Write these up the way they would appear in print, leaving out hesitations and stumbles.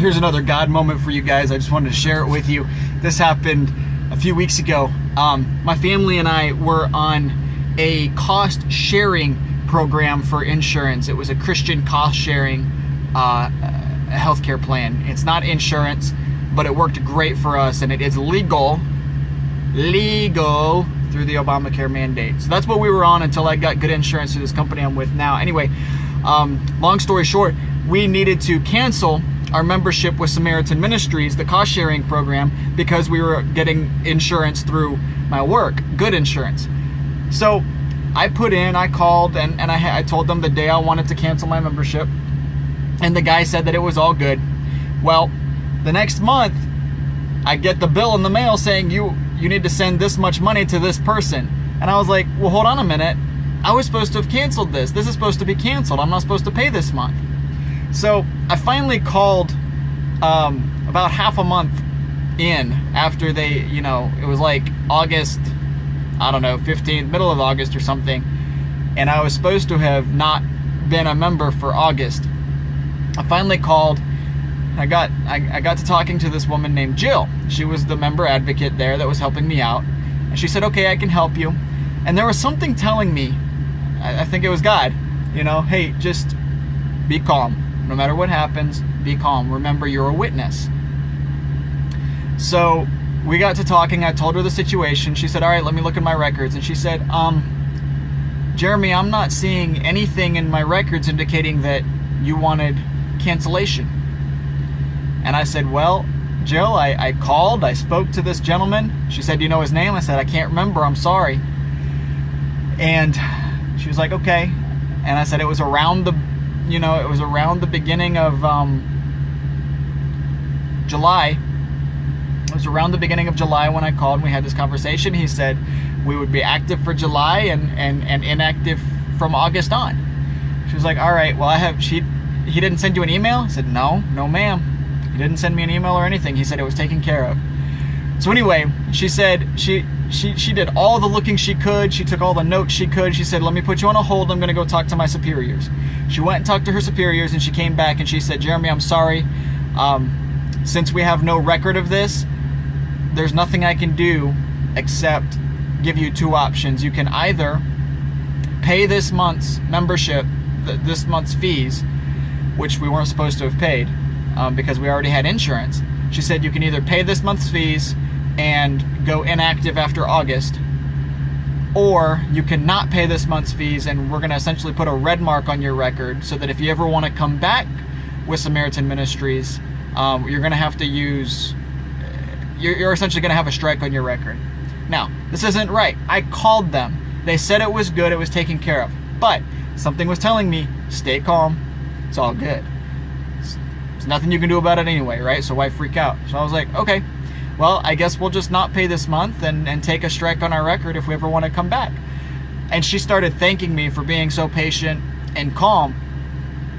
here's another God moment for you guys. I just wanted to share it with you. This happened a few weeks ago. My family and I were on a cost sharing program for insurance. It was a Christian cost sharing healthcare plan. It's not insurance, but it worked great for us, and it is legal through the Obamacare mandate. So that's what we were on until I got good insurance through this company I'm with now. Anyway, long story short, we needed to cancel our membership with Samaritan Ministries, the cost sharing program, because we were getting insurance through my work, good insurance. So I called and I told them the day I wanted to cancel my membership, and the guy said that it was all good. Well, the next month I get the bill in the mail saying you need to send this much money to this person. And I was like, well, hold on a minute. I was supposed to have canceled this. This is supposed to be canceled. I'm not supposed to pay this month. So I finally called about half a month in after they, it was like August, I don't know, 15th, middle of August or something. And I was supposed to have not been a member for August. I finally called. I got to talking to this woman named Jill. She was the member advocate there that was helping me out. And she said, okay, I can help you. And there was something telling me, I think it was God, hey, just be calm. No matter what happens, be calm. Remember, you're a witness. So we got to talking. I told her the situation. She said, all right, let me look at my records. And she said, Jeremy, I'm not seeing anything in my records indicating that you wanted cancellation. And I said, well, Jill, I called, I spoke to this gentleman. She said, do you know his name? I said, I can't remember, I'm sorry. And she was like, okay. And I said, it was around the beginning of July. It was around the beginning of July when I called and we had this conversation. He said we would be active for July and inactive from August on. She was like, all right, well, he didn't send you an email? I said, no ma'am. He didn't send me an email or anything. He said it was taken care of. So anyway, she said she did all the looking she could. She took all the notes she could. She said, let me put you on a hold. I'm going to go talk to my superiors. She went and talked to her superiors, and she came back and she said, Jeremy, I'm sorry. Since we have no record of this, there's nothing I can do except give you two options. You can either pay this month's membership, this month's fees, which we weren't supposed to have paid, because we already had insurance. She said you can either pay this month's fees and go inactive after August, or you cannot pay this month's fees and we're going to essentially put a red mark on your record so that if you ever want to come back with Samaritan Ministries, you're going to have to you're essentially going to have a strike on your record. Now, this isn't right. I called them. They said it was good, it was taken care of. But something was telling me, stay calm, it's all good. There's nothing you can do about it anyway, right? So why freak out? So I was like, okay, well, I guess we'll just not pay this month and take a strike on our record if we ever want to come back. And she started thanking me for being so patient and calm.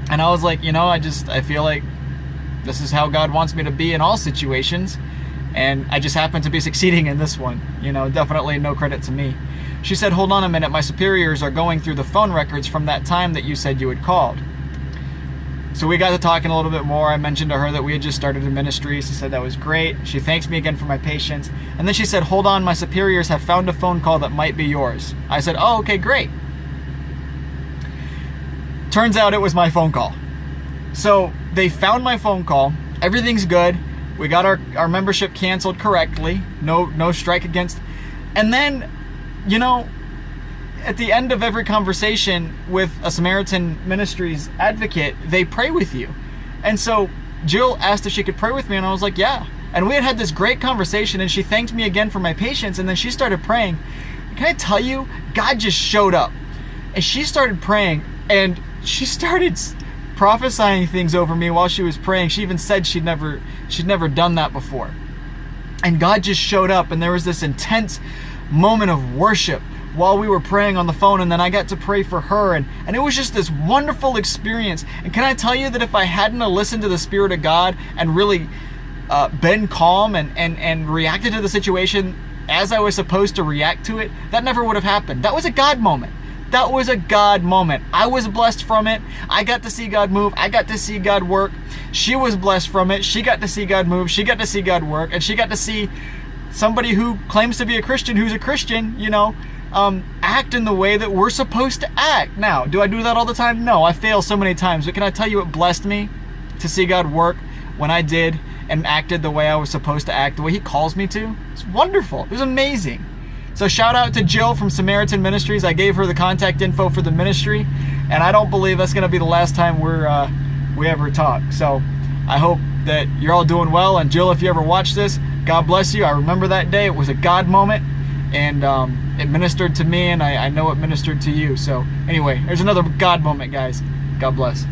And I was like, I feel like this is how God wants me to be in all situations. And I just happen to be succeeding in this one. Definitely no credit to me. She said, hold on a minute, my superiors are going through the phone records from that time that you said you had called. So we got to talking a little bit more. I mentioned to her that we had just started a ministry. She said that was great. She thanks me again for my patience. And then she said, hold on, my superiors have found a phone call that might be yours. I said, oh, okay, great. Turns out it was my phone call. So they found my phone call. Everything's good. We got our membership canceled correctly. No strike against. And then, at the end of every conversation with a Samaritan Ministries advocate, they pray with you. And so Jill asked if she could pray with me, and I was like, yeah. And we had this great conversation, and she thanked me again for my patience, and then she started praying. Can I tell you, God just showed up. And she started praying, and she started prophesying things over me while she was praying. She even said she'd never done that before. And God just showed up, and there was this intense moment of worship while we were praying on the phone, and then I got to pray for her, and it was just this wonderful experience. And can I tell you that if I hadn't listened to the Spirit of God and really been calm and reacted to the situation as I was supposed to react to it, that never would have happened. That was a God moment. That was a God moment. I was blessed from it. I got to see God move. I got to see God work. She was blessed from it. She got to see God move. She got to see God work. And she got to see somebody who claims to be a Christian, who's a Christian, you know, act in the way that we're supposed to act. Now, do I do that all the time? No, I fail so many times. But can I tell you, it blessed me to see God work when I did and acted the way I was supposed to act, the way He calls me to. It's wonderful. It was amazing. So shout out to Jill from Samaritan Ministries. I gave her the contact info for the ministry, and I don't believe that's going to be the last time we ever talk. So I hope that you're all doing well. And Jill, if you ever watch this, God bless you. I remember that day. It was a God moment, and it ministered to me, and I know it ministered to you. So anyway, there's another God moment, guys. God bless.